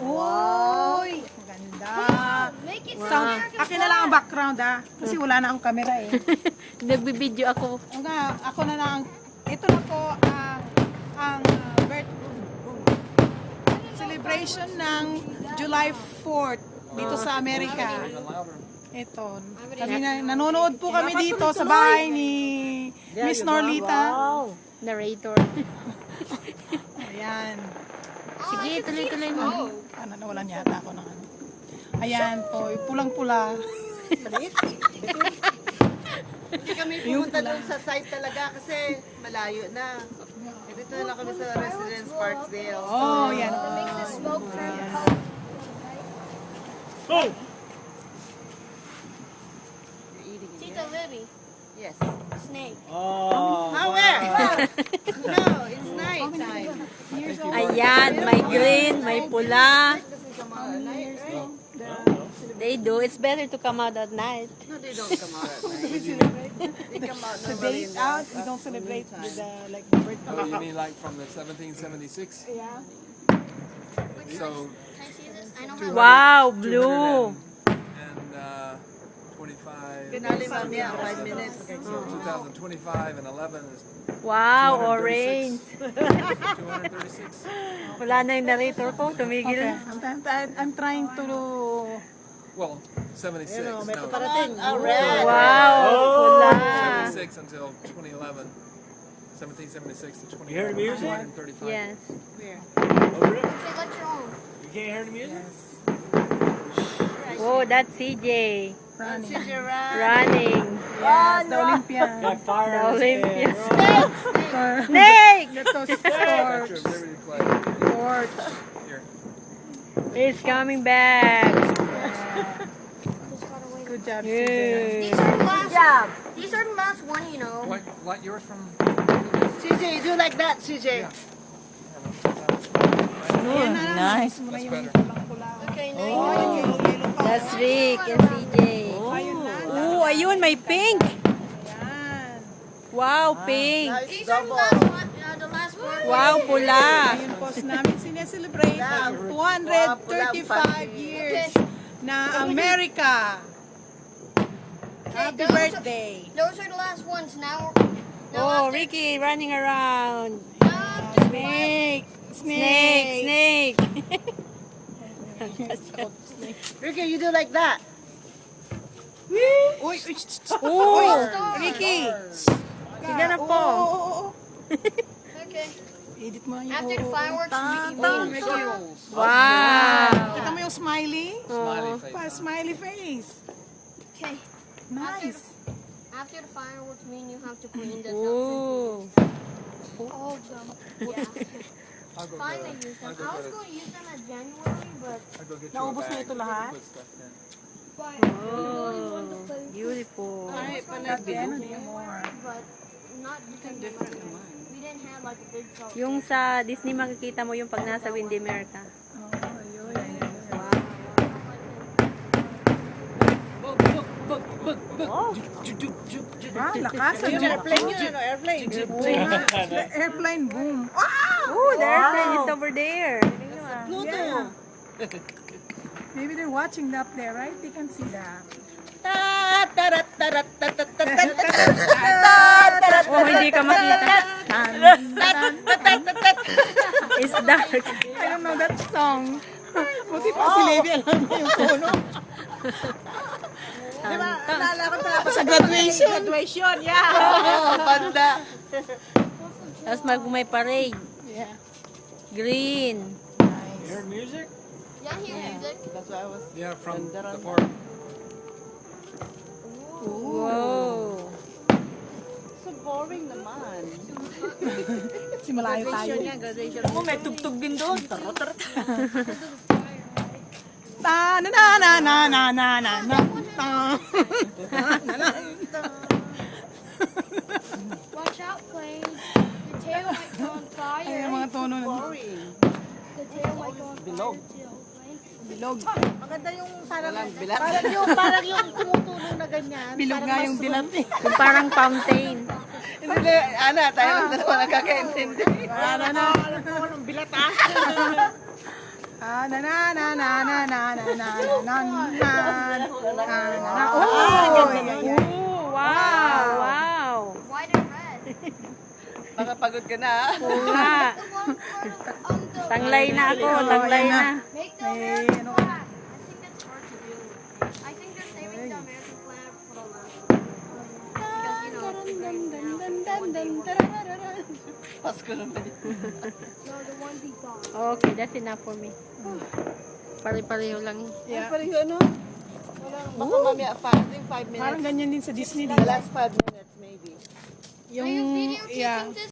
Uy! Maganda. Sound, Wow. akin na lang ang background kasi wala na ang camera eh. Nagbibideo ako. O nga, ako na lang. Ito na po ang celebration ng July 4th dito sa Amerika. Ito. Kami nanonood po kami dito sa bahay ni Miss Norlita. Wow. Narrator. Ayan. Sige, tuloy-tuloy mo. Ano, nawalan yata ako ng ano. Ayan po, pulang-pula. Hindi kami pumunta doon sa site talaga kasi malayo na. Dito na lang kami sa Residence Parkdale. Oh, yan. Tita Libby, Yes. snake. Where? No, it's night time. Ayan, may green, may pula. They do. It's better to come out at night. No, they don't come out at night. They come out The normally date in out, we don't celebrate with the like birthday. Oh, you mean like from the 1776? Yeah. So, Can I see this? I know how. Wow, blue. and 25. Pinali mamaya, 5 minutes. So 2025 and 11 is Wow, orange. 236. Wala na yung narrator ko. Tumigil. Okay. I'm trying to Well, 76. No, Red. Wow, pula. 76 until 2011. 1776 to 2011. You heard the music? 235. Yes. Over it? Okay, got your own. You can't hear the music? Oh, that's CJ. running. Running. Yes, the Olympian. Got fire The on his Olympian. head. Snake! That's those Statue torch. of Liberty flag. Torch. Here. He's coming back. Good job, Yay. These are the last. These are the last one, you know. Like yours from. CJ, do like that, CJ. Nice. That's better. Okay, now you know. That's Rick and CJ. Oh, ayun, may pink. Wow, pink. These are the last one. The last one. Wow, pula. Ayun po, namin sineselebrate ang 235 years na America. Happy birthday. Those are the last ones. Now. Oh, Ricky running around. Now after Snake. Snake, snake. Ricky, you do like that. Uy, Oh, Ricky. Sige na po. Okay. Edit mo yung After the fireworks, Wow. Kita mo yung smiley? Smiley face. Smiley face. Okay. Nice. After the fireworks, me and you have to clean this up. Oh. All of them. Yeah. Finally use them. I was going to use them at January, but I'll go get you a Naubos na bag. ito lahat? Put stuff in. Oh, beautiful. Ay, Not the end anymore. but not because we didn't have like a big truck. Yung sa Disney makikita mo yung pag nasa Windermere ka. Oh, ayun. Ah, lakas. Ang airplane yun, airplane. The airplane boom. Wow! Oh, the airplane is over there. Yeah. Maybe they're watching up there, right? They can see that. Oh, hindi ka makita. It's dark. I don't know that song. Buti pa si Levi alam niya yung tono. Diba? Naalala ko talaga sa graduation. Graduation, yeah. Oh, banda. Tapos may parade. Yeah. Green. You heard music? Yeah, hear music. That's why I was... Yeah, from the park. Whoa. So boring naman. Kasi malayo tayo. Oh, may tugtog din doon. Ta na na na na na na na na. Watch out, plane. The tail might go on fire. Ay, yung mga tono na Boring. The tail might go on Bilog. fire too. Plane. bilog. Maganda yung parang yung tumutulong na ganyan. Bilog nga yung dilat eh. Yung parang fountain. Hindi, Ana, tayo lang dalawa nagkakaintindi. Ano na? Ano bilat ah? Na na na na na na na na na na na. Oh, Oh, wow, wow. White and red. Baka pagod ka na, ha? Oo nga. The one for the Tanglay na ako, tanglay na. make the May American ano ka na. flag. I think that's hard to do. I think they're saving the American flag for the last. Because you know it's great now. Pasko naman. No, the one he got. Okay, that's enough for me. Pare-pareho lang. Ay, pareho, ano? Walang, baka mamaya, 5 minutes. Parang ganyan din sa Disney. The last 5 minutes, maybe. Yung, Are you videotaping yeah. this?